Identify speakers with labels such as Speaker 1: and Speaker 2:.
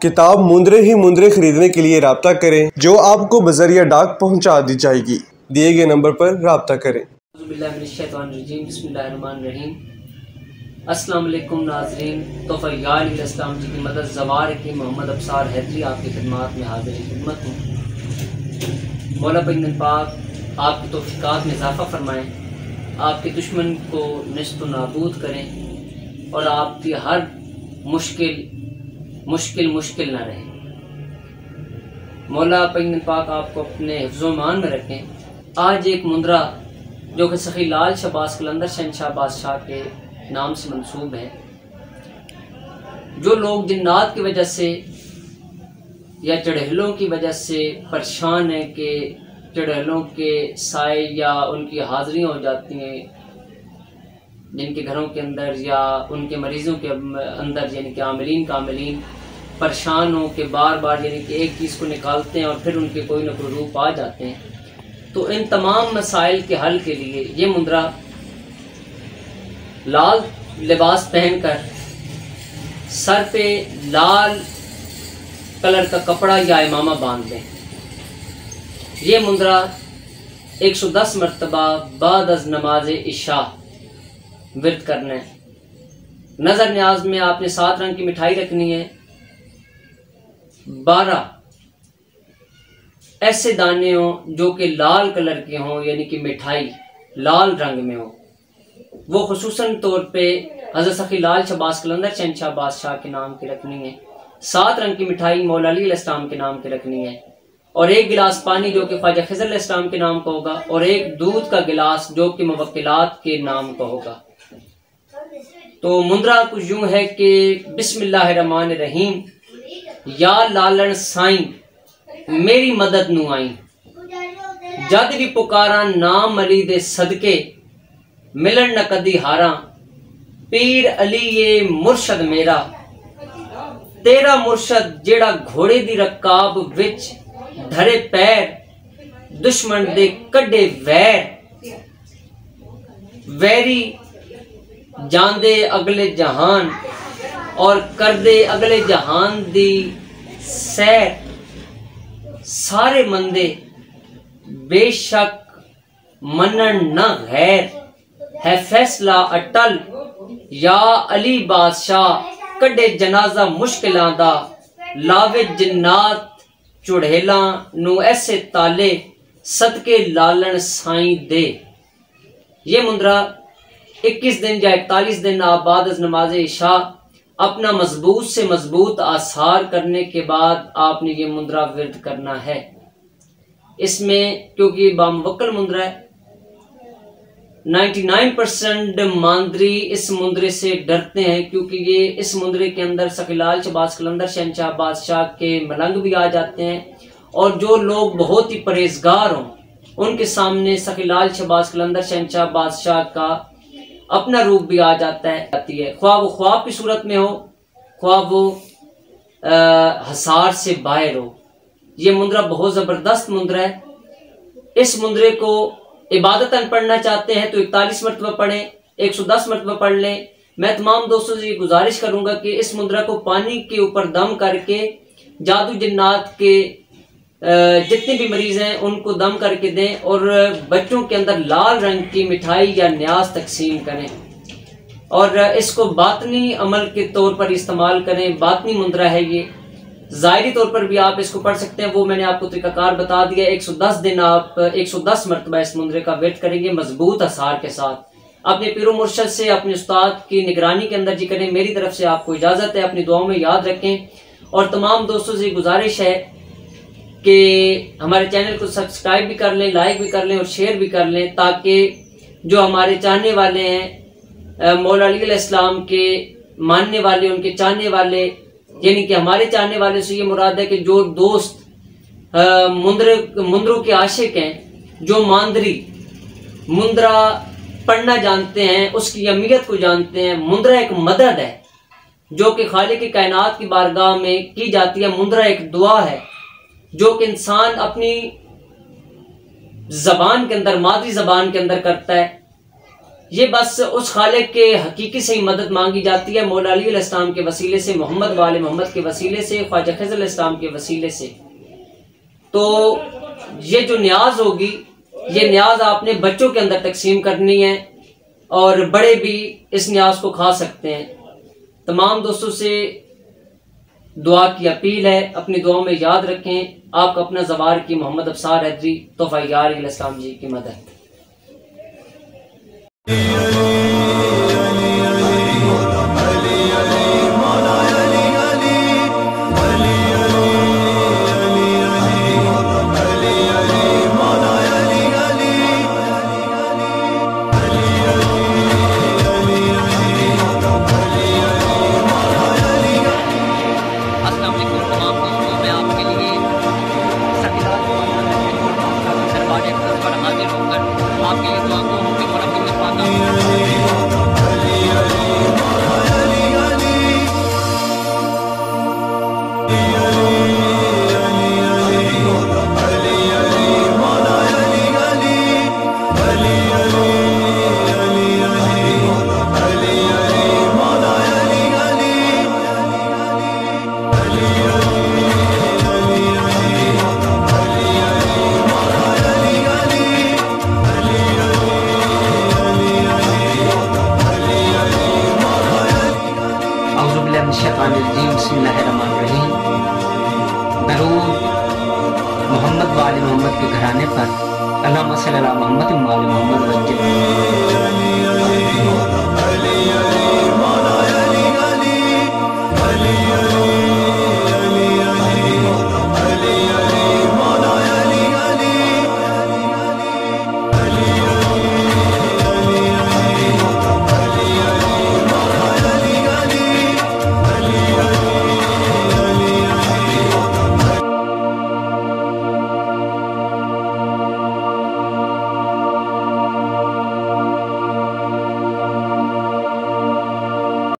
Speaker 1: किताब मुंदरे ही मुंदरे खरीदने के लिए राब्ता करें, जो आपको बजरिया डाक पहुंचा दी जाएगी। दिए गए नंबर पर राब्ता करें।
Speaker 2: अस्सलाम वालेकुम नाज़रीन, तोफ़याल इस्लाम जी की मदद ज़वार की मोहम्मद अब्सार हैदरी आपकी खिदमत में हाजिर खिदमत हूँ। मौला पैगम्बर पाक आपकी तौफ़ीक़ात में इज़ाफ़ा फरमाएँ, आपके दुश्मन को निस्त नाबूद करें और आपकी हर मुश्किल ना रहे। मौला पैगम्बर पाक आपको अपने हिफ्ज़-ओ-मान में रखें। आज एक मुंदरा जो कि सखी लाल शहबाज कलंदर शहंशाह बादशाह के नाम से मंसूब है, जो लोग जिन्नात की वजह से या चढ़ेलों की वजह से परेशान हैं कि चढ़ेलों के साए या उनकी हाज़िरियाँ हो जाती हैं जिनके घरों के अंदर या उनके मरीज़ों के अंदर, यानी कि कामिलीन परेशान हो के बार बार यानी कि एक चीज़ को निकालते हैं और फिर उनके कोई ना कोई रूप आ जाते हैं। तो इन तमाम मसाइल के हल के लिए ये मुंदरा लाल लिबास पहनकर सर पे लाल कलर का कपड़ा या इमामा बांध दें। ये मुंदरा 110 मरतबा बाद अज़ नमाज इशा विर्द करना है। नज़र न्याज में आपने 7 रंग की मिठाई रखनी है। 12 ऐसे दाने हों जो कि लाल कलर के हों, यानी कि मिठाई लाल रंग में हो। वो खुसूसन तौर पे हज़रत सखी लाल शहबाज कलंदर शहंशाह बादशाह के नाम की रखनी है। 7 रंग की मिठाई मौला अली अलैहिस्सलाम के नाम की रखनी है और 1 गिलास पानी जो कि ख्वाजा खिज़र अलैहिस्सलाम के नाम का होगा और 1 दूध का गिलास जो कि मुवक्किलात के नाम का होगा। तो मुंदरा कुछ यूं है कि बिस्मिल्लाहिर्रहमानिर्रहीम, या लालन साईं मेरी मदद नू आई, जद भी पुकारा नाम अली दे सदके, मिलन न कदी हारा, पीर अली ये मुर्शद मेरा, तेरा मुर्शद जेड़ा घोड़े दी रकाब विच धरे पैर, दुश्मन दे कड्डे वैर, वैरी जांदे अगले जहान और कर दे अगले जहान दी सैर, सारे मंदे बेशक मनन न गैर, है फैसला अटल या अली बादशाह, कड्डे जनाजा मुश्किलां दा, लावे जिन्नात चुड़ेला नू ऐसे ताले, सदके लालन साईं दे। ये मुंदरा 21 दिन या 41 दिन आप बाद अज़ नमाज इशा अपना मजबूत से मजबूत आसार करने के बाद आपने ये मुंदरा विर्द करना है। इसमें क्योंकि बामुवक्कल मुंदरा है, 99% मांदरी इस मुंदरे से डरते हैं, क्योंकि ये इस मुंदरे के अंदर सखी लाल शहबाज कलंदर शहंशाह बादशाह के मलंग भी आ जाते हैं और जो लोग बहुत ही परहेजगार हों उनके सामने सखी लाल शहबाज कलंदर शहंशाह बादशाह का अपना रूप भी आ जाता है आती है, ख्वाह वो ख्वाब की सूरत में हो, ख्वाह वो हसार से बाहर हो। ये मुंदरा बहुत ज़बरदस्त मुंदरा है। इस मुंदरे को इबादतन पढ़ना चाहते हैं तो 41 मरतबा पढ़ें, 110 मरतबा पढ़ लें। मैं तमाम दोस्तों से गुजारिश करूंगा कि इस मुंदरा को पानी के ऊपर दम करके जादू जिन्नात के जितने भी मरीज हैं उनको दम करके दें और बच्चों के अंदर लाल रंग की मिठाई या न्याज तकसीम करें और इसको बातनी अमल के तौर पर इस्तेमाल करें। बातनी मुंदरा है ये, ज़ाहिरी तौर पर भी आप इसको पढ़ सकते हैं, वो मैंने आपको तरीकाकार बता दिया। 110 दिन आप 110 मरतबा इस मुंदरे का विर्द करेंगे मजबूत असर के साथ। अपने पीरो मुर्शद से, अपने उस्ताद की निगरानी के अंदर जी करें। मेरी तरफ से आपको इजाज़त है, अपनी दुआओं में याद रखें और तमाम दोस्तों से गुजारिश है कि हमारे चैनल को सब्सक्राइब भी कर लें, लाइक भी कर लें और शेयर भी कर लें, ताकि जो हमारे चाहने वाले हैं मौला अली अलैहिस्सलाम के मानने वाले, उनके चाहने वाले, यानी कि हमारे चाहने वाले से ये मुराद है कि जो दोस्त मुंदरों के आशिक हैं, जो मांदरी मुंदरा पढ़ना जानते हैं, उसकी अहमियत को जानते हैं। मुंदरा एक मदद है जो कि खालिक की कायनात की बारगाह में की जाती है। मुंदरा एक दुआ है जो कि इंसान अपनी जबान के अंदर, मादरी जबान के अंदर करता है ये बस उस खालिक के हकीकी से ही मदद मांगी जाती है, मौला अली अलैहिस्सलाम के वसीले से, मोहम्मद वाले मोहम्मद के वसीले से, ख्वाजा खिज़र अलैहिस्सलाम के वसीले से। तो ये जो न्याज होगी, ये न्याज आपने बच्चों के अंदर तकसीम करनी है और बड़े भी इस न्याज को खा सकते हैं। तमाम दोस्तों से दुआ की अपील है, अपनी दुआओं में याद रखें आपका अपना ज़वार की मोहम्मद अफसार हैदरी तोहफा यार अलैहिस्सलाम जी की मदद। बिस्मिल्लाहिर्रहमानिर्रहीम। दरूद मोहम्मद वाले मोहम्मद के घराने पर अल्लाहुम्मा सल्ली अला मोहम्मद वाले मोहम्मद।